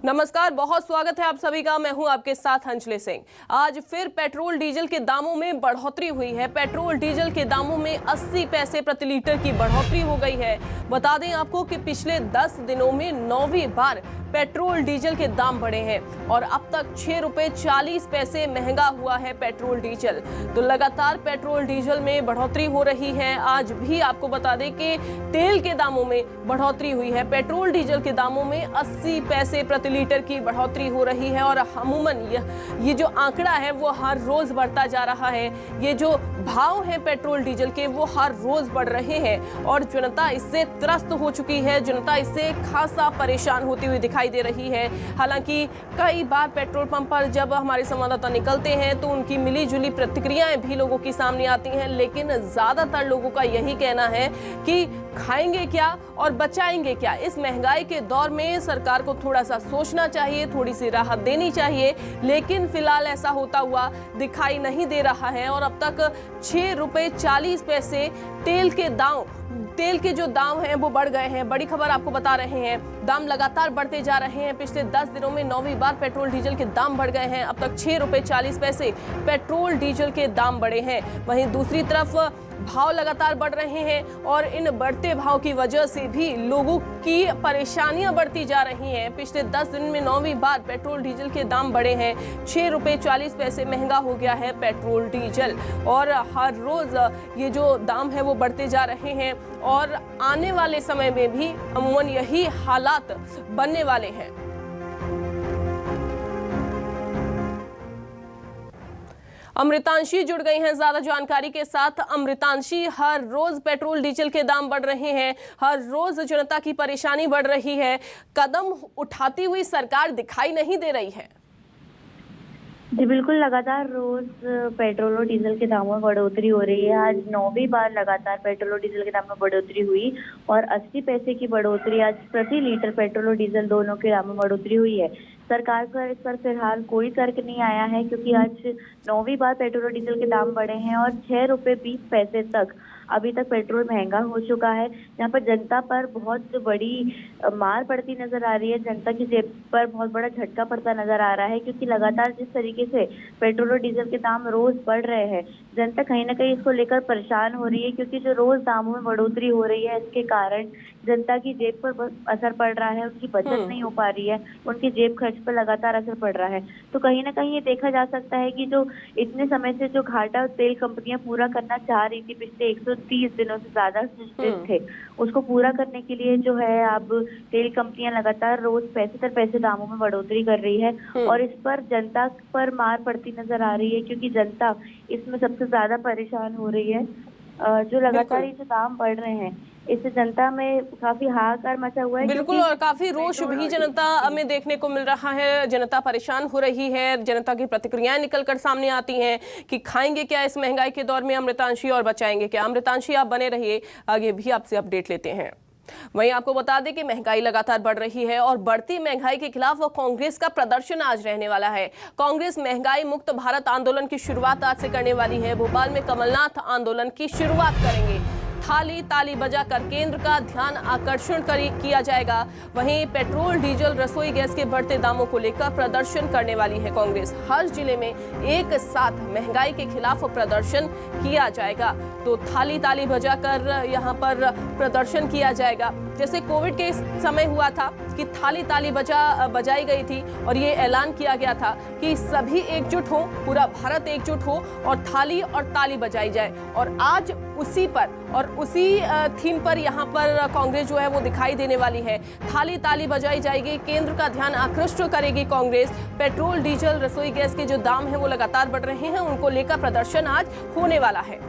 नमस्कार, बहुत स्वागत है आप सभी का। मैं हूं आपके साथ अंजलि सिंह। आज फिर पेट्रोल डीजल के दामों में बढ़ोतरी हुई है। पेट्रोल डीजल के दामों में 80 पैसे प्रति लीटर की बढ़ोतरी हो गई है। बता दें आपको कि पिछले 10 दिनों में 9वीं बार पेट्रोल डीजल के दाम बढ़े हैं और अब तक 6 रुपए 40 पैसे महंगा हुआ है पेट्रोल डीजल। तो लगातार पेट्रोल डीजल में बढ़ोतरी हो रही है। आज भी आपको बता दें कि तेल के दामों में बढ़ोतरी हुई है। पेट्रोल डीजल के दामों में 80 पैसे प्रति लीटर की बढ़ोतरी हो रही है और अमूमन ये जो आंकड़ा है वो हर रोज बढ़ता जा रहा है। ये जो भाव है पेट्रोल डीजल के वो हर रोज बढ़ रहे हैं और जनता इससे त्रस्त हो चुकी है। जनता इससे खासा परेशान होती हुई दिखाई दे रही है। हालांकि कई बार पेट्रोल पंप पर जब हमारे संवाददाता निकलते हैं तो उनकी मिली जुली प्रतिक्रियाएं भी लोगों की सामने आती हैं, लेकिन ज्यादातर लोगों का यही कहना है कि खाएंगे क्या और बचाएंगे क्या। इस महंगाई के दौर में सरकार को थोड़ा सा सोचना चाहिए, थोड़ी सी राहत देनी चाहिए, लेकिन फिलहाल ऐसा होता हुआ दिखाई नहीं दे रहा है। और अब तक 6 रुपए 40 पैसे तेल के जो दाम हैं वो बढ़ गए हैं। बड़ी खबर आपको बता रहे हैं, दाम लगातार बढ़ते जा रहे हैं। पिछले 10 दिनों में 9वीं बार पेट्रोल डीजल के दाम बढ़ गए हैं। अब तक 6 रुपए 40 पैसे पेट्रोल डीजल के दाम बढ़े हैं। वहीं दूसरी तरफ भाव लगातार बढ़ रहे हैं और इन बढ़ते भाव की वजह से भी लोगों की परेशानियां बढ़ती जा रही हैं। पिछले 10 दिन में 9वीं बार पेट्रोल डीजल के दाम बढ़े हैं। 6 रुपए 40 पैसे महंगा हो गया है पेट्रोल डीजल और हर रोज ये जो दाम है वो बढ़ते जा रहे हैं और आने वाले समय में भी अमूमन यही हालात बनने वाले हैं। अमृतांशी जुड़ गई हैं ज्यादा जानकारी के साथ। अमृतांशी, हर रोज पेट्रोल डीजल के दाम बढ़ रहे हैं, हर रोज जनता की परेशानी बढ़ रही है, कदम उठाती हुई सरकार दिखाई नहीं दे रही है। जी बिल्कुल, लगातार रोज पेट्रोल और डीजल के दामों में बढ़ोतरी हो रही है। आज 9वीं बार लगातार पेट्रोल और डीजल के दाम में बढ़ोतरी हुई और 80 पैसे की बढ़ोतरी आज प्रति लीटर पेट्रोल और डीजल दोनों के दाम में बढ़ोतरी हुई है। सरकार का इस पर फिलहाल कोई तर्क नहीं आया है क्योंकि आज 9वीं बार पेट्रोल और डीजल के दाम बढ़े हैं और 6 रुपए 20 पैसे तक अभी तक पेट्रोल महंगा हो चुका है, जहाँ पर जनता पर बहुत बड़ी मार पड़ती नजर आ रही है। जनता की जेब पर बहुत बड़ा झटका पड़ता नजर आ रहा है क्योंकि लगातार जिस तरीके से पेट्रोल और डीजल के दाम रोज बढ़ रहे हैं, जनता कहीं ना कहीं इसको लेकर परेशान हो रही है क्योंकि जो रोज दामों में बढ़ोतरी हो रही है इसके कारण जनता की जेब पर असर पड़ रहा है, उनकी बचत नहीं हो पा रही है, उनकी जेब खर्च पर लगातार असर पड़ रहा है। तो कहीं ना कहीं ये देखा जा सकता है कि जो इतने समय से जो घाटा तेल कंपनियां पूरा करना चाह रही थी, पिछले 130 दिनों से ज्यादा दिन थे, उसको पूरा करने के लिए जो है अब तेल कंपनियां लगातार रोज पैसे दर पैसे दामों में बढ़ोतरी कर रही है और इस पर जनता पर मार पड़ती नजर आ रही है क्योंकि जनता इसमें सबसे ज्यादा परेशान हो रही है। जो लगातार ये जो दाम बढ़ रहे हैं इससे जनता में काफी हाहाकार मचा हुआ है। बिल्कुल, और काफी रोष भी जनता में देखने को मिल रहा है। जनता परेशान हो रही है, जनता की प्रतिक्रियाएं निकलकर सामने आती हैं कि खाएंगे क्या इस महंगाई के दौर में अमृतांशी और बचाएंगे क्या। अमृतांशी, आप बने रहिए, आगे भी आपसे अपडेट लेते हैं। वहीं आपको बता दें कि महंगाई लगातार बढ़ रही है और बढ़ती महंगाई के खिलाफ कांग्रेस का प्रदर्शन आज रहने वाला है। कांग्रेस महंगाई मुक्त भारत आंदोलन की शुरुआत आज से करने वाली है। भोपाल में कमलनाथ आंदोलन की शुरुआत करेंगे। थाली ताली बजाकर केंद्र का ध्यान आकर्षण किया जाएगा। वहीं पेट्रोल डीजल रसोई गैस के बढ़ते दामों को लेकर प्रदर्शन करने वाली है कांग्रेस। हर जिले में एक साथ महंगाई के खिलाफ प्रदर्शन किया जाएगा। तो थाली ताली बजाकर यहां पर प्रदर्शन किया जाएगा। जैसे कोविड के समय हुआ था कि थाली ताली बजाई गई थी और ये ऐलान किया गया था कि सभी एकजुट हो, पूरा भारत एकजुट हो और थाली और ताली बजाई जाए। और आज उसी पर और उसी थीम पर यहाँ पर कांग्रेस जो है वो दिखाई देने वाली है। थाली ताली बजाई जाएगी, केंद्र का ध्यान आकृष्ट करेगी कांग्रेस। पेट्रोल डीजल रसोई गैस के जो दाम हैं वो लगातार बढ़ रहे हैं, उनको लेकर प्रदर्शन आज होने वाला है।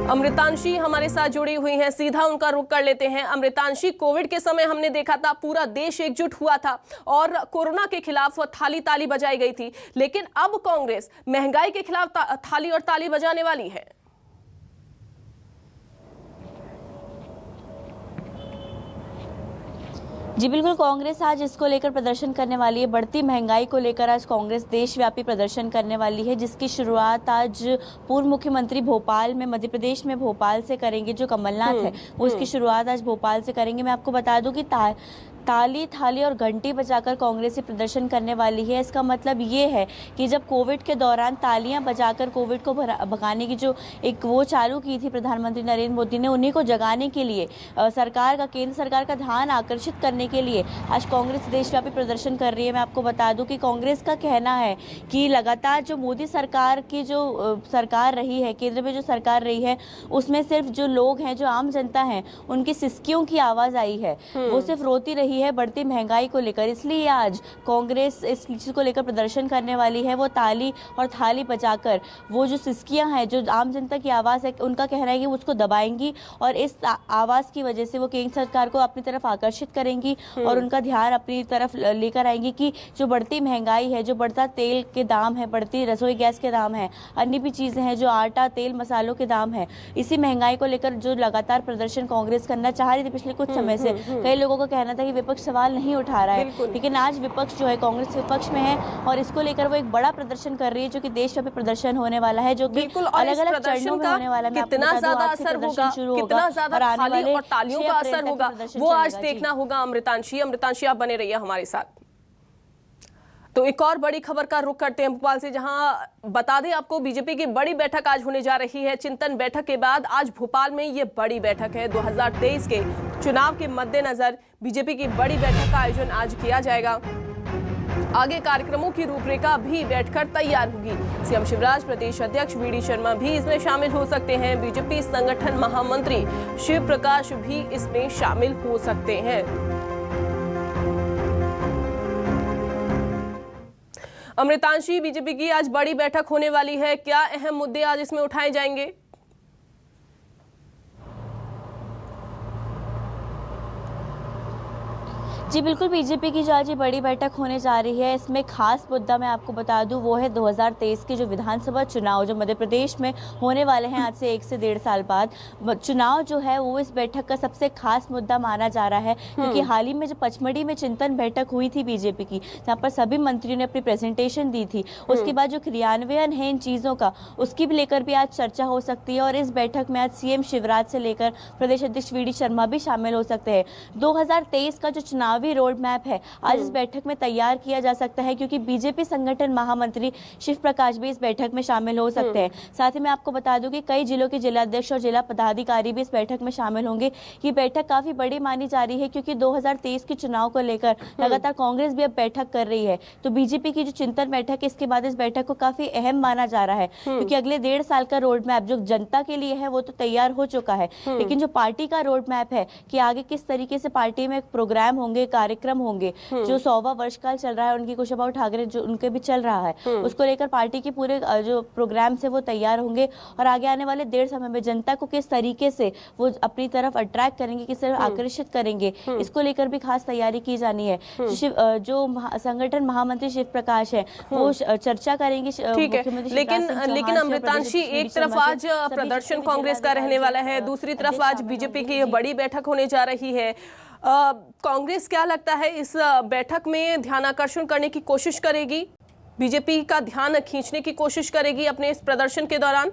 अमृतांशी हमारे साथ जुड़ी हुई हैं, सीधा उनका रुख कर लेते हैं। अमृतांशी, कोविड के समय हमने देखा था पूरा देश एकजुट हुआ था और कोरोना के खिलाफ थाली ताली बजाई गई थी, लेकिन अब कांग्रेस महंगाई के खिलाफ थाली और ताली बजाने वाली है। जी बिल्कुल, कांग्रेस आज इसको लेकर प्रदर्शन करने वाली है। बढ़ती महंगाई को लेकर आज कांग्रेस देशव्यापी प्रदर्शन करने वाली है, जिसकी शुरुआत आज पूर्व मुख्यमंत्री भोपाल में, मध्य प्रदेश में भोपाल से करेंगे। जो कमलनाथ है वो उसकी शुरुआत आज भोपाल से करेंगे। मैं आपको बता दूं कि ताली थाली और घंटी बजाकर कांग्रेस प्रदर्शन करने वाली है। इसका मतलब ये है कि जब कोविड के दौरान तालियां बजाकर कोविड को भगाने की जो एक वो चालू की थी प्रधानमंत्री नरेंद्र मोदी ने, उन्हीं को जगाने के लिए केंद्र सरकार का ध्यान आकर्षित करने के लिए आज कांग्रेस देशव्यापी प्रदर्शन कर रही है। मैं आपको बता दूं कि कांग्रेस का कहना है कि लगातार जो मोदी सरकार की जो सरकार रही है, केंद्र में जो सरकार रही है, उसमें सिर्फ जो लोग हैं, जो आम जनता है, उनकी सिसकियों की आवाज आई है। वो सिर्फ रोती रही है बढ़ती महंगाई को लेकर। इसलिए आज कांग्रेस इस चीज को लेकर प्रदर्शन करने वाली है। वो ताली और थाली बजाकर वो जो सिसकियां हैं, जो आम जनता की आवाज है, उनका कहना है कि उसको दबाएंगी और इस आवाज की वजह से वो केंद्र सरकार को अपनी तरफ आकर्षित करेंगी और उनका ध्यान अपनी तरफ लेकर आएंगी कि जो बढ़ती महंगाई है, जो बढ़ता तेल के दाम है, बढ़ती रसोई गैस के दाम है, अन्य भी चीजें हैं, जो आटा तेल मसालों के दाम है, इसी महंगाई को लेकर जो लगातार प्रदर्शन कांग्रेस करना चाह रही थी पिछले कुछ समय से। कई लोगों का कहना था कि विपक्ष सवाल नहीं उठा रहा है, लेकिन आज विपक्ष जो है कांग्रेस विपक्ष में है और इसको लेकर वो एक बड़ा प्रदर्शन कर रही है, जो कि देशव्यापी प्रदर्शन होने वाला है, जो कि अलग अलग चरणों में होने वाला है। कितना ज्यादा असर होगा, कितना ज्यादा थाली और तालियों का असर होगा, वो आज देखना होगा। अमृतांशी आप बने रहिए हमारे साथ। तो एक और बड़ी खबर का रुख करते हैं भोपाल से, जहां बता दें आपको बीजेपी की बड़ी बैठक आज होने जा रही है। चिंतन बैठक के बाद आज भोपाल में ये बड़ी बैठक है। 2023 के चुनाव के मद्देनजर बीजेपी की बड़ी बैठक का आयोजन आज किया जाएगा। आगे कार्यक्रमों की रूपरेखा भी बैठकर तैयार होगी। सीएम शिवराज, प्रदेश अध्यक्ष वी डी शर्मा भी इसमें शामिल हो सकते हैं। बीजेपी संगठन महामंत्री शिव प्रकाश भी इसमें शामिल हो सकते हैं। अमृतांशी, बीजेपी की आज बड़ी बैठक होने वाली है, क्या अहम मुद्दे आज इसमें उठाए जाएंगे? जी बिल्कुल, बीजेपी की जो आज ये बड़ी बैठक होने जा रही है, इसमें खास मुद्दा मैं आपको बता दूं वो है 2023 के जो विधानसभा चुनाव जो मध्य प्रदेश में होने वाले हैं आज से 1 से 1.5 साल बाद। चुनाव जो है वो इस बैठक का सबसे खास मुद्दा माना जा रहा है, क्योंकि हाल ही में जो पचमढ़ी में चिंतन बैठक हुई थी बीजेपी की, जहाँ पर सभी मंत्रियों ने अपनी प्रेजेंटेशन दी थी, उसके बाद जो क्रियान्वयन है इन चीज़ों का, उसकी भी लेकर भी आज चर्चा हो सकती है। और इस बैठक में आज सीएम शिवराज से लेकर प्रदेश अध्यक्ष वी डी शर्मा भी शामिल हो सकते हैं। 2023 का जो चुनाव रोड मैप है आज इस बैठक में तैयार किया जा सकता है, क्योंकि बीजेपी संगठन महामंत्री शिव प्रकाश भी इस बैठक में शामिल हो सकते हैं। साथ ही मैं आपको बता दूं कि कई जिलों के जिलाध्यक्ष और जिला पदाधिकारी भी इस बैठक में शामिल होंगे। ये बैठक काफी बड़ी मानी जा रही है, क्योंकि 2023 के चुनाव को लेकर लगातार कांग्रेस भी अब बैठक कर रही है। तो बीजेपी की जो चिंतन बैठक है, इसके बाद इस बैठक को काफी अहम माना जा रहा है, क्योंकि अगले 1.5 साल का रोड मैप जो जनता के लिए है वो तो तैयार हो चुका है, लेकिन जो पार्टी का रोड मैप है कि आगे किस तरीके से पार्टी में प्रोग्राम होंगे, कार्यक्रम होंगे, जो 100वां वर्षकाल चल रहा है उनकी कुशाभाऊ ठाकरे जो उनके भी चल रहा है, उसको लेकर पार्टी की पूरे जो प्रोग्राम से वो तैयार होंगे और आगे आने वाले 1.5 समय में जनता को किस तरीके से वो अपनी तरफ अट्रैक्ट करेंगे, किस तरह आकर्षित करेंगे, इसको लेकर भी खास तैयारी की जानी है। जो संगठन महामंत्री शिव प्रकाश है वो चर्चा करेंगे। ठीक है, लेकिन अमृतांशी, एक तरफ आज प्रदर्शन कांग्रेस का रहने वाला है, दूसरी तरफ आज बीजेपी की बड़ी बैठक होने जा रही है। कांग्रेस क्या लगता है इस बैठक में ध्यान आकर्षण करने की कोशिश करेगी, बीजेपी का ध्यान खींचने की कोशिश करेगी अपने इस प्रदर्शन के दौरान?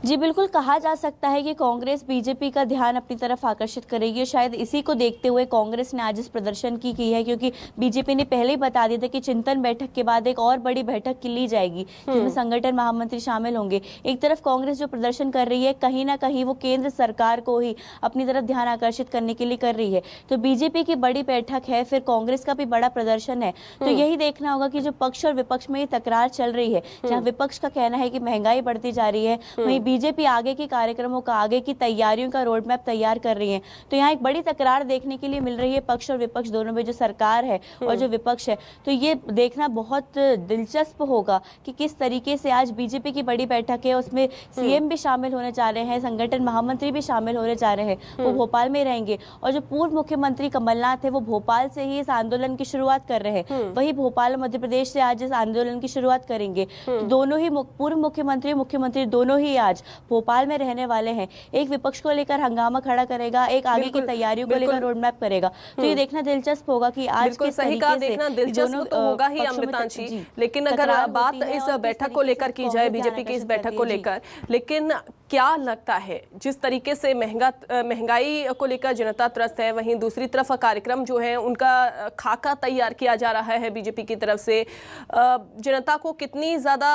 जी बिल्कुल, कहा जा सकता है कि कांग्रेस बीजेपी का ध्यान अपनी तरफ आकर्षित करेगी। शायद इसी को देखते हुए कांग्रेस ने आज इस प्रदर्शन की है, क्योंकि बीजेपी ने पहले ही बता दिया था कि चिंतन बैठक के बाद एक और बड़ी बैठक की ली जाएगी, जिसमें संगठन महामंत्री शामिल होंगे। एक तरफ कांग्रेस जो प्रदर्शन कर रही है, कहीं ना कहीं वो केंद्र सरकार को ही अपनी तरफ ध्यान आकर्षित करने के लिए कर रही है। तो बीजेपी की बड़ी बैठक है, फिर कांग्रेस का भी बड़ा प्रदर्शन है, तो यही देखना होगा कि जो पक्ष और विपक्ष में ये तकरार चल रही है, जहाँ विपक्ष का कहना है कि महंगाई बढ़ती जा रही है, वहीं बीजेपी आगे के कार्यक्रमों का, आगे की तैयारियों का रोड मैप तैयार कर रही है। तो यहाँ एक बड़ी तकरार देखने के लिए मिल रही है पक्ष और विपक्ष दोनों में, जो सरकार है और जो विपक्ष है। तो ये देखना बहुत दिलचस्प होगा कि किस तरीके से आज बीजेपी की बड़ी बैठक है, उसमें सीएम भी शामिल होने जा रहे हैं, संगठन महामंत्री भी शामिल होने जा रहे हैं, वो भोपाल में रहेंगे। और जो पूर्व मुख्यमंत्री कमलनाथ है वो भोपाल से ही इस आंदोलन की शुरुआत कर रहे हैं, वही भोपाल मध्य प्रदेश से आज इस आंदोलन की शुरुआत करेंगे। तो दोनों ही पूर्व मुख्यमंत्री दोनों ही आज आज भोपाल में रहने वाले हैं, एक विपक्ष को लेकर हंगामा खड़ा करेगा, एक आगे की तैयारियों को लेकर रोड मैप करेगा। तो ये देखना दिलचस्प होगा कि आज किस तरीके से देखना दिलचस्प तो होगा ही अमृतांशी। लेकिन अगर बात इस बैठक को लेकर की जाए, बीजेपी की इस बैठक को लेकर, लेकिन क्या लगता है जिस तरीके से महंगाई को लेकर जनता त्रस्त है, वहीं दूसरी तरफ कार्यक्रम जो है उनका खाका तैयार किया जा रहा है बीजेपी की तरफ से, जनता को कितनी ज्यादा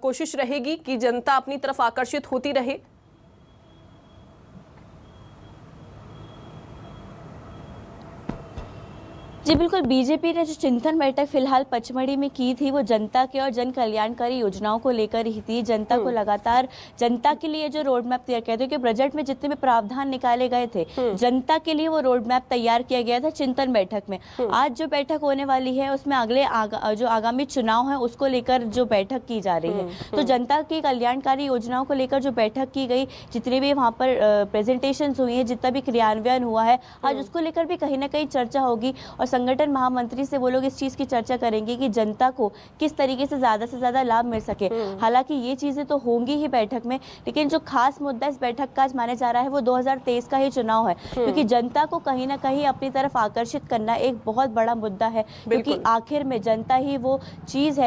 कोशिश रहेगी कि जनता अपनी तरफ आकर्षित होती रहे? जी बिल्कुल, बीजेपी ने जो चिंतन बैठक फिलहाल पचमढ़ी में की थी वो जनता के और जन कल्याणकारी योजनाओं को लेकर ही थी। जनता को लगातार जनता के लिए जो रोड मैप तैयार किया था, क्योंकि बजट में जितने भी प्रावधान निकाले गए थे जनता के लिए वो रोड मैप तैयार किया गया था चिंतन बैठक में। आज जो बैठक होने वाली है उसमें अगले जो आगामी चुनाव है उसको लेकर जो बैठक की जा रही है, तो जनता की कल्याणकारी योजनाओं को लेकर जो बैठक की गई, जितनी भी वहाँ पर प्रेजेंटेशन हुई है, जितना भी क्रियान्वयन हुआ है, आज उसको लेकर भी कहीं ना कहीं चर्चा होगी और संगठन महामंत्री से वो लोग इस चीज की चर्चा करेंगे कि जनता को किस तरीके से ज्यादा लाभ मिल सके। हालांकि ये चीजें तो होंगी ही बैठक में, लेकिन जो खास मुद्दा इस बैठक का आज माने जा रहा है वो 2023 का ही चुनाव है, क्योंकि जनता को कहीं ना कहीं अपनी तरफ आकर्षित करना एक बहुत बड़ा मुद्दा है, क्योंकि आखिर में जनता ही वो चीज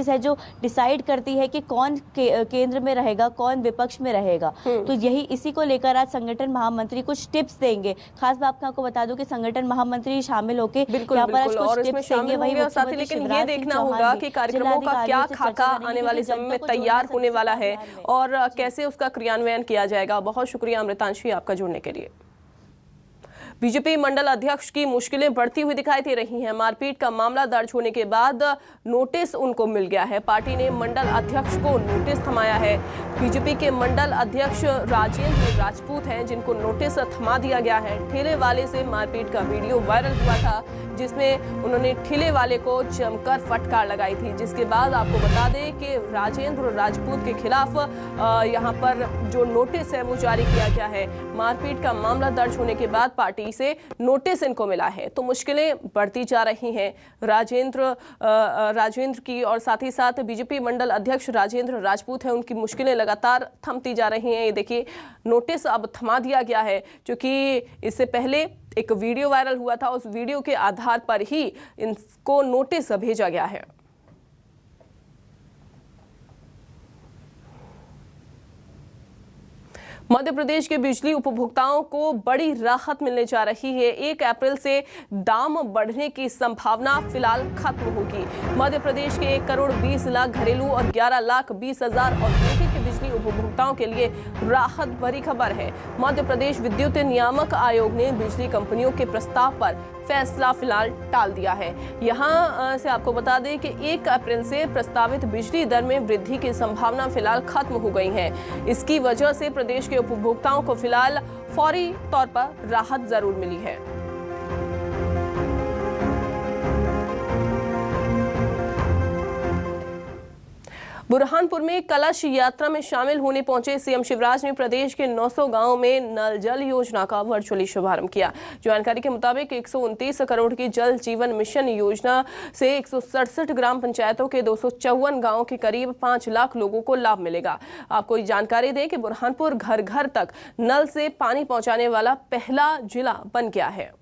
है जो डिसाइड करती है कि कौन केंद्र में रहेगा, कौन विपक्ष में रहेगा। तो यही इसी को लेकर आज संगठन महामंत्री कुछ टिप्स देंगे। खास बात आपको बता दूं कि संगठन महामंत्री शामिल होकर यहाँ पर आज कुछ टिप्स देंगे वही साथ ही, लेकिन ये देखना होगा कि कार्यक्रमों का क्या खाका आने वाले समय में तैयार होने वाला है और कैसे उसका क्रियान्वयन किया जाएगा। बहुत शुक्रिया अमृतांशी आपका जुड़ने के लिए। बीजेपी मंडल अध्यक्ष की मुश्किलें बढ़ती हुई दिखाई दे रही हैं। मारपीट का मामला दर्ज होने के बाद नोटिस उनको मिल गया है। पार्टी ने मंडल अध्यक्ष को नोटिस थमाया है। बीजेपी के मंडल अध्यक्ष राजेंद्र राजपूत हैं जिनको नोटिस थमा दिया गया है। ठेले वाले से मारपीट का वीडियो वायरल हुआ था जिसमें उन्होंने ठेले वाले को जमकर फटकार लगाई थी, जिसके बाद आपको बता दें कि राजेंद्र राजपूत के खिलाफ यहां पर जो नोटिस है वो जारी किया गया है। मारपीट का मामला दर्ज होने के बाद पार्टी से नोटिस इनको मिला है, तो मुश्किलें बढ़ती जा रही हैं राजेंद्र की, और साथ ही साथ बीजेपी मंडल अध्यक्ष राजेंद्र राजपूत हैं, उनकी मुश्किलें लगातार थमती जा रही हैं। ये देखिए नोटिस अब थमा दिया गया है, क्योंकि इससे पहले एक वीडियो वायरल हुआ था, उस वीडियो के आधार पर ही इनको नोटिस भेजा गया है। मध्य प्रदेश के बिजली उपभोक्ताओं को बड़ी राहत मिलने जा रही है। 1 अप्रैल से दाम बढ़ने की संभावना फिलहाल खत्म होगी। मध्य प्रदेश के 1 करोड़ 20 लाख घरेलू और 11 लाख 20 हजार औद्योगिक बिजली उपभोक्ताओं के लिए राहत भरी खबर है। मध्य प्रदेश विद्युत नियामक आयोग ने बिजली कंपनियों के प्रस्ताव पर फैसला फिलहाल टाल दिया है। यहां से आपको बता दें कि 1 अप्रैल से प्रस्तावित बिजली दर में वृद्धि की संभावना फिलहाल खत्म हो गई है। इसकी वजह से प्रदेश के उपभोक्ताओं को फिलहाल फौरी तौर पर राहत जरूर मिली है। बुरहानपुर में कलश यात्रा में शामिल होने पहुंचे सीएम शिवराज ने प्रदेश के 900 गांवों में नल जल योजना का वर्चुअली शुभारंभ किया। जानकारी के मुताबिक 129 करोड़ की जल जीवन मिशन योजना से 167 ग्राम पंचायतों के 254 गांवों के करीब 5 लाख लोगों को लाभ मिलेगा। आपको जानकारी दें कि बुरहानपुर घर घर तक नल से पानी पहुंचाने वाला पहला जिला बन गया है।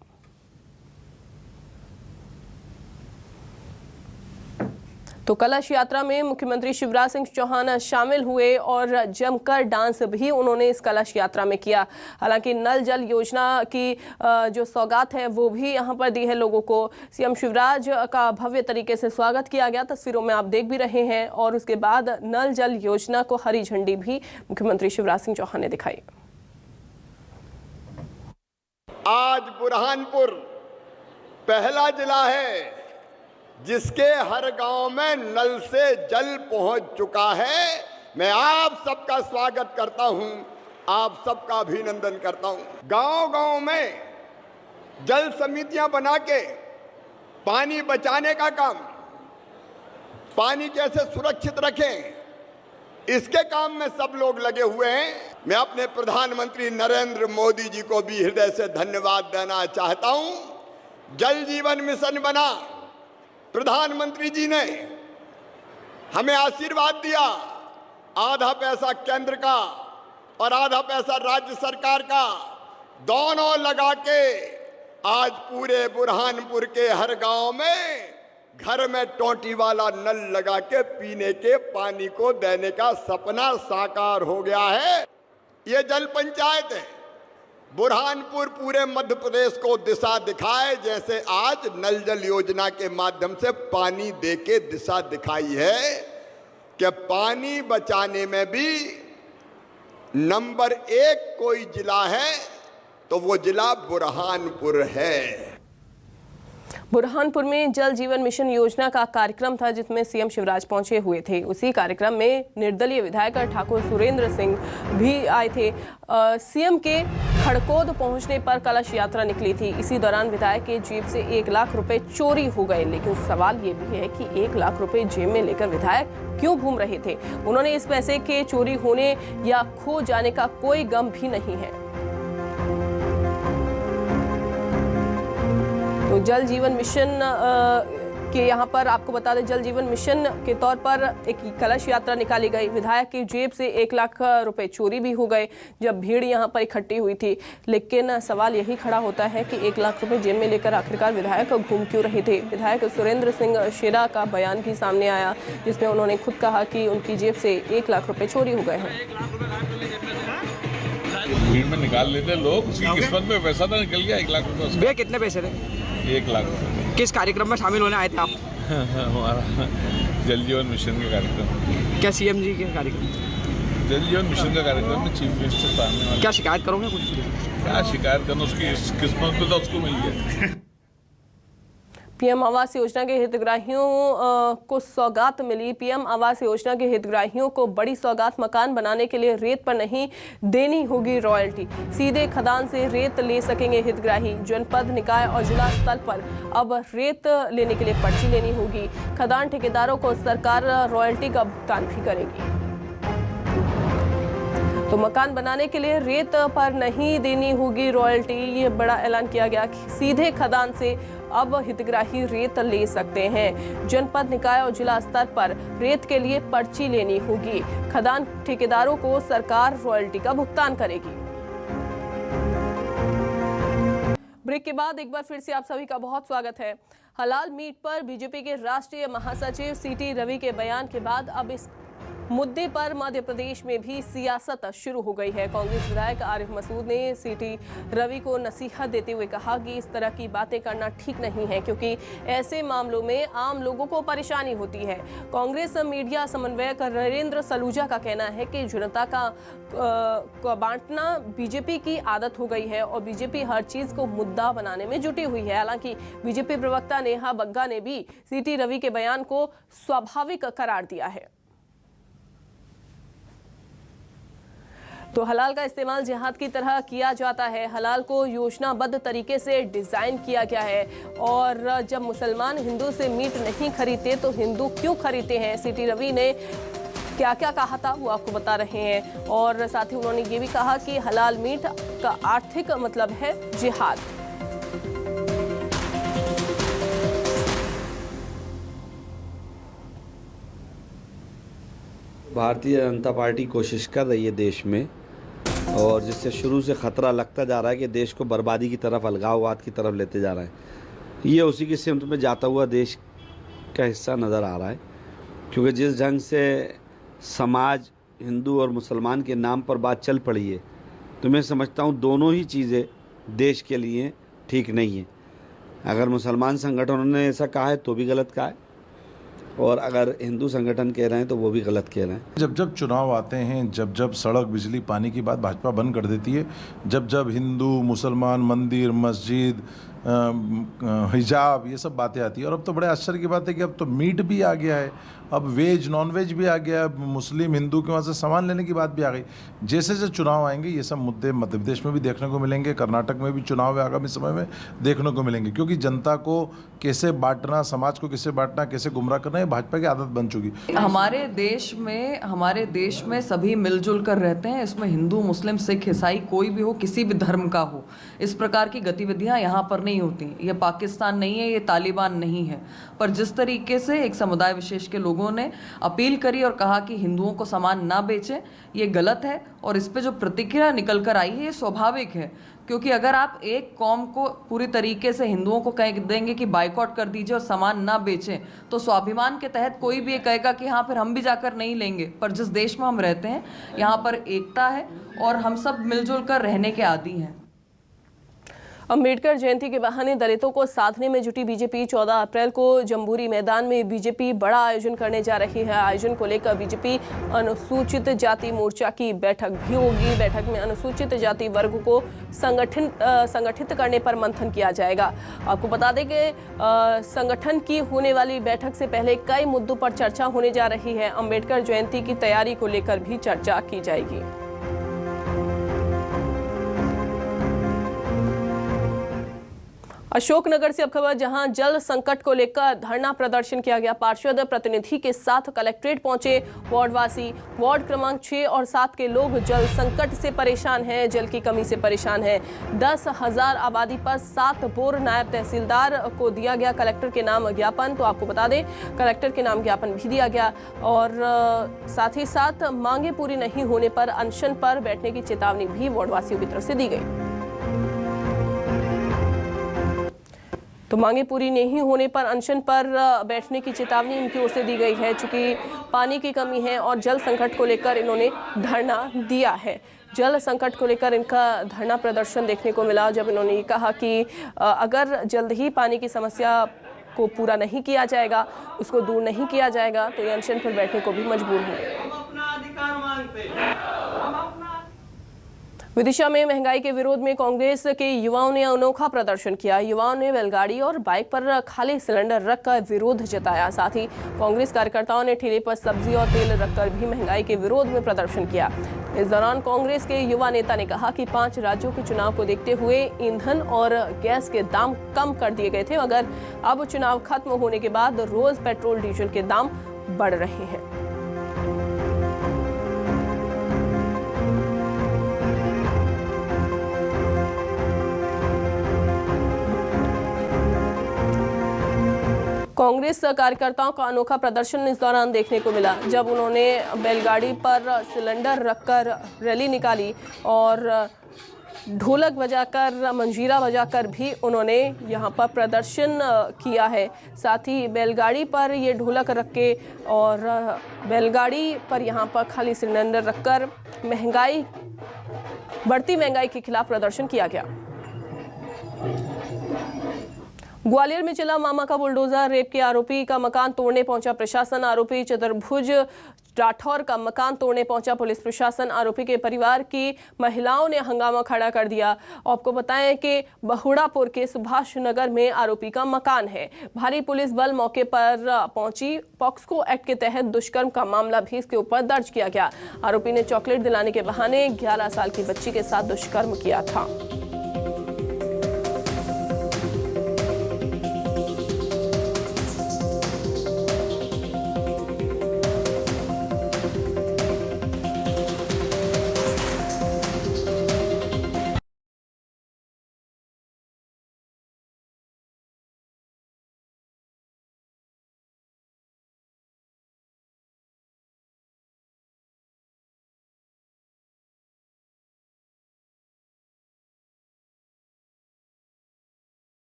तो कलश यात्रा में मुख्यमंत्री शिवराज सिंह चौहान शामिल हुए और जमकर डांस भी उन्होंने इस कलश यात्रा में किया। हालांकि नल जल योजना की जो सौगात है वो भी यहां पर दी है लोगों को। सीएम शिवराज का भव्य तरीके से स्वागत किया गया, तस्वीरों में आप देख भी रहे हैं, और उसके बाद नल जल योजना को हरी झंडी भी मुख्यमंत्री शिवराज सिंह चौहान ने दिखाई। आज बुरहानपुर पहला जिला है जिसके हर गांव में नल से जल पहुंच चुका है। मैं आप सबका स्वागत करता हूं, आप सबका अभिनंदन करता हूं। गांव-गांव में जल समितियां बना के पानी बचाने का काम, पानी कैसे सुरक्षित रखें, इसके काम में सब लोग लगे हुए हैं। मैं अपने प्रधानमंत्री नरेंद्र मोदी जी को भी हृदय से धन्यवाद देना चाहता हूं। जल जीवन मिशन बना, प्रधानमंत्री जी ने हमें आशीर्वाद दिया आधा पैसा केंद्र का और आधा पैसा राज्य सरकार का, दोनों लगा के आज पूरे बुरहानपुर के हर गांव में घर में टोंटी वाला नल लगा के पीने के पानी को देने का सपना साकार हो गया है। ये जल पंचायत है। बुरहानपुर पूरे मध्य प्रदेश को दिशा दिखाए, जैसे आज नल जल योजना के माध्यम से पानी दे के दिशा दिखाई है कि पानी बचाने में भी नंबर 1 कोई जिला है तो वो जिला बुरहानपुर है। बुरहानपुर में जल जीवन मिशन योजना का कार्यक्रम था जिसमें सीएम शिवराज पहुंचे हुए थे। उसी कार्यक्रम में निर्दलीय विधायक ठाकुर सुरेंद्र सिंह भी आए थे। सीएम के खड़कोद पहुंचने पर कलश यात्रा निकली थी। इसी दौरान विधायक के जेब से 1 लाख रुपए चोरी हो गए। लेकिन सवाल ये भी है कि 1 लाख रुपए जेब में लेकर विधायक क्यों घूम रहे थे। उन्होंने इस पैसे के चोरी होने या खो जाने का कोई गम भी नहीं है। तो जल जीवन मिशन के यहाँ पर आपको बता दें, जल जीवन मिशन के तौर पर एक कलश यात्रा निकाली गई। विधायक की जेब से 1 लाख रुपए चोरी भी हो गए जब भीड़ यहाँ पर इकट्ठी हुई थी। लेकिन सवाल यही खड़ा होता है कि 1 लाख रुपए जेब में लेकर आखिरकार विधायक घूम क्यों रहे थे। विधायक सुरेंद्र सिंह शेरा का बयान भी सामने आया जिसमें उन्होंने खुद कहा कि उनकी जेब से 1 लाख रुपए चोरी हो गए हैं। भीड़ में निकाल लेते लोग, उसकी किस्मत में पैसा तो निकल गया 1 लाख रुपए। भैया कितने पैसे थे? 1 लाख रुपए। किस कार्यक्रम में शामिल होने आए थे आप? हमारा जल जीवन मिशन का कार्यक्रम। क्या सीएम जी के कार्यक्रम? जल जीवन मिशन का कार्यक्रम में चीफ मिनिस्टर सामने वाले। क्या शिकायत करोगे कुछ? क्या शिकायत करना, उसकी किस्मत में तो उसको मिल गया। पीएम आवास योजना के हितग्राहियों को सौगात मिली। पीएम आवास योजना के हितग्राहियों को बड़ी सौगात। मकान बनाने के लिए रेत पर नहीं देनी होगी रॉयल्टी। सीधे खदान से रेत ले सकेंगे हितग्राही। जनपद, निकाय और जिला स्तर पर अब रेत लेने के लिए पर्ची लेनी होगी। खदान ठेकेदारों को सरकार रॉयल्टी का भुगतान भी करेगी। तो मकान बनाने के लिए रेत पर नहीं देनी होगी रॉयल्टी। ये बड़ा ऐलान किया गया। सीधे खदान से अब हितग्राही रेत ले सकते हैं। जनपद, निकाय और जिला स्तर पर रेत के लिए पर्ची लेनी होगी। खदान ठेकेदारों को सरकार रॉयल्टी का भुगतान करेगी। ब्रेक के बाद एक बार फिर से आप सभी का बहुत स्वागत है। हलाल मीट पर बीजेपी के राष्ट्रीय महासचिव सीटी रवि के बयान के बाद अब इस मुद्दे पर मध्य प्रदेश में भी सियासत शुरू हो गई है। कांग्रेस विधायक आरिफ मसूद ने सीटी रवि को नसीहत देते हुए कहा कि इस तरह की बातें करना ठीक नहीं है क्योंकि ऐसे मामलों में आम लोगों को परेशानी होती है। कांग्रेस मीडिया समन्वयक नरेंद्र सलूजा का कहना है कि जनता का बांटना बीजेपी की आदत हो गई है और बीजेपी हर चीज को मुद्दा बनाने में जुटी हुई है। हालांकि बीजेपी प्रवक्ता नेहा बग्गा ने भी सीटी रवि के बयान को स्वाभाविक करार दिया है। तो हलाल का इस्तेमाल जिहाद की तरह किया जाता है। हलाल को योजनाबद्ध तरीके से डिज़ाइन किया गया है और जब मुसलमान हिंदू से मीट नहीं खरीदते तो हिंदू क्यों खरीदते हैं। सीटी रवि ने क्या क्या कहा था वो आपको बता रहे हैं और साथ ही उन्होंने ये भी कहा कि हलाल मीट का आर्थिक मतलब है जिहाद। भारतीय जनता पार्टी कोशिश कर रही है देश में, और जिससे शुरू से ख़तरा लगता जा रहा है कि देश को बर्बादी की तरफ, अलगाववाद की तरफ लेते जा रहा है। ये उसी की सिमत में जाता हुआ देश का हिस्सा नज़र आ रहा है, क्योंकि जिस ढंग से समाज हिंदू और मुसलमान के नाम पर बात चल पड़ी है, तो मैं समझता हूँ दोनों ही चीज़ें देश के लिए ठीक नहीं है। अगर मुसलमान संगठनों ने ऐसा कहा है तो भी गलत कहा है, और अगर हिंदू संगठन कह रहे हैं तो वो भी गलत कह रहे हैं। जब जब चुनाव आते हैं, जब जब सड़क, बिजली, पानी की बात भाजपा बंद कर देती है, जब जब हिंदू, मुसलमान, मंदिर, मस्जिद, हिजाब, ये सब बातें आती है। और अब तो बड़े आश्चर्य की बात है कि अब तो मीट भी आ गया है, अब वेज नॉन वेज भी आ गया है, मुस्लिम हिंदू के वहाँ से सामान लेने की बात भी आ गई। जैसे जैसे चुनाव आएंगे ये सब मुद्दे मध्य प्रदेश में भी देखने को मिलेंगे, कर्नाटक में भी चुनाव आगामी समय में देखने को मिलेंगे, क्योंकि जनता को कैसे बांटना, समाज को कैसे बांटना, कैसे गुमराह करना, ये भाजपा की आदत बन चुकी। हमारे देश में सभी मिलजुल कर रहते हैं। इसमें हिंदू, मुस्लिम, सिख, ईसाई कोई भी हो, किसी भी धर्म का हो, इस प्रकार की गतिविधियां यहाँ पर नहीं होती। ये पाकिस्तान नहीं है, ये तालिबान नहीं है। पर जिस तरीके से एक समुदाय विशेष के लोगों ने अपील करी और कहा कि हिंदुओं को सामान ना बेचें, ये गलत है। और इस पे जो प्रतिक्रिया निकल कर आई है ये स्वाभाविक है, क्योंकि अगर आप एक कौम को पूरी तरीके से हिंदुओं को कह देंगे कि बाइकआउट कर दीजिए और सामान ना बेचें, तो स्वाभिमान के तहत कोई भी ये कहेगा कि हाँ फिर हम भी जाकर नहीं लेंगे। पर जिस देश में हम रहते हैं यहाँ पर एकता है और हम सब मिलजुल कर रहने के आदी हैं। अंबेडकर जयंती के बहाने दलितों को साधने में जुटी बीजेपी 14 अप्रैल को जम्बूरी मैदान में बीजेपी बड़ा आयोजन करने जा रही है। आयोजन को लेकर बीजेपी अनुसूचित जाति मोर्चा की बैठक भी होगी। बैठक में अनुसूचित जाति वर्ग को संगठित करने पर मंथन किया जाएगा। आपको बता दें कि संगठन की होने वाली बैठक से पहले कई मुद्दों पर चर्चा होने जा रही है। अंबेडकर जयंती की तैयारी को लेकर भी चर्चा की जाएगी। अशोकनगर से अब खबर, जहां जल संकट को लेकर धरना प्रदर्शन किया गया। पार्षद प्रतिनिधि के साथ कलेक्ट्रेट पहुंचे वार्डवासी। वार्ड क्रमांक 6 और 7 के लोग जल संकट से परेशान हैं, जल की कमी से परेशान हैं। 10,000 आबादी पर 7 बोर। नायब तहसीलदार को दिया गया कलेक्टर के नाम ज्ञापन। तो आपको बता दें कलेक्टर के नाम ज्ञापन भी दिया गया और साथ ही साथ मांगे पूरी नहीं होने पर अनशन पर बैठने की चेतावनी भी वार्डवासियों की तरफ से दी गई। तो मांगे पूरी नहीं होने पर अनशन पर बैठने की चेतावनी इनकी ओर से दी गई है। चूंकि पानी की कमी है और जल संकट को लेकर इन्होंने धरना दिया है। जल संकट को लेकर इनका धरना प्रदर्शन देखने को मिला, जब इन्होंने ये कहा कि अगर जल्द ही पानी की समस्या को पूरा नहीं किया जाएगा, उसको दूर नहीं किया जाएगा, तो ये अनशन पर बैठने को भी मजबूर होंगे। विदिशा में महंगाई के विरोध में कांग्रेस के युवाओं ने अनोखा प्रदर्शन किया। युवाओं ने बैलगाड़ी और बाइक पर खाली सिलेंडर रखकर विरोध जताया। साथ ही कांग्रेस कार्यकर्ताओं ने ठेले पर सब्जी और तेल रखकर भी महंगाई के विरोध में प्रदर्शन किया। इस दौरान कांग्रेस के युवा नेता ने कहा कि 5 राज्यों के चुनाव को देखते हुए ईंधन और गैस के दाम कम कर दिए गए थे, मगर अब चुनाव खत्म होने के बाद रोज पेट्रोल डीजल के दाम बढ़ रहे हैं। कांग्रेस कार्यकर्ताओं का अनोखा प्रदर्शन इस दौरान देखने को मिला, जब उन्होंने बैलगाड़ी पर सिलेंडर रखकर रैली निकाली और ढोलक बजाकर, मंजीरा बजाकर भी उन्होंने यहां पर प्रदर्शन किया है। साथ ही बैलगाड़ी पर ये ढोलक रख के और बैलगाड़ी पर यहां पर खाली सिलेंडर रखकर बढ़ती महंगाई के खिलाफ प्रदर्शन किया गया। ग्वालियर में चला मामा का बुलडोजर। रेप के आरोपी का मकान तोड़ने पहुंचा प्रशासन। आरोपी चतुर्भुज राठौर का मकान तोड़ने पहुंचा पुलिस प्रशासन। आरोपी के परिवार की महिलाओं ने हंगामा खड़ा कर दिया। आपको बताएं कि बहुड़ापुर के सुभाष नगर में आरोपी का मकान है। भारी पुलिस बल मौके पर पहुंची। पॉक्सो एक्ट के तहत दुष्कर्म का मामला भी इसके ऊपर दर्ज किया गया। आरोपी ने चॉकलेट दिलाने के बहाने 11 साल की बच्ची के साथ दुष्कर्म किया था।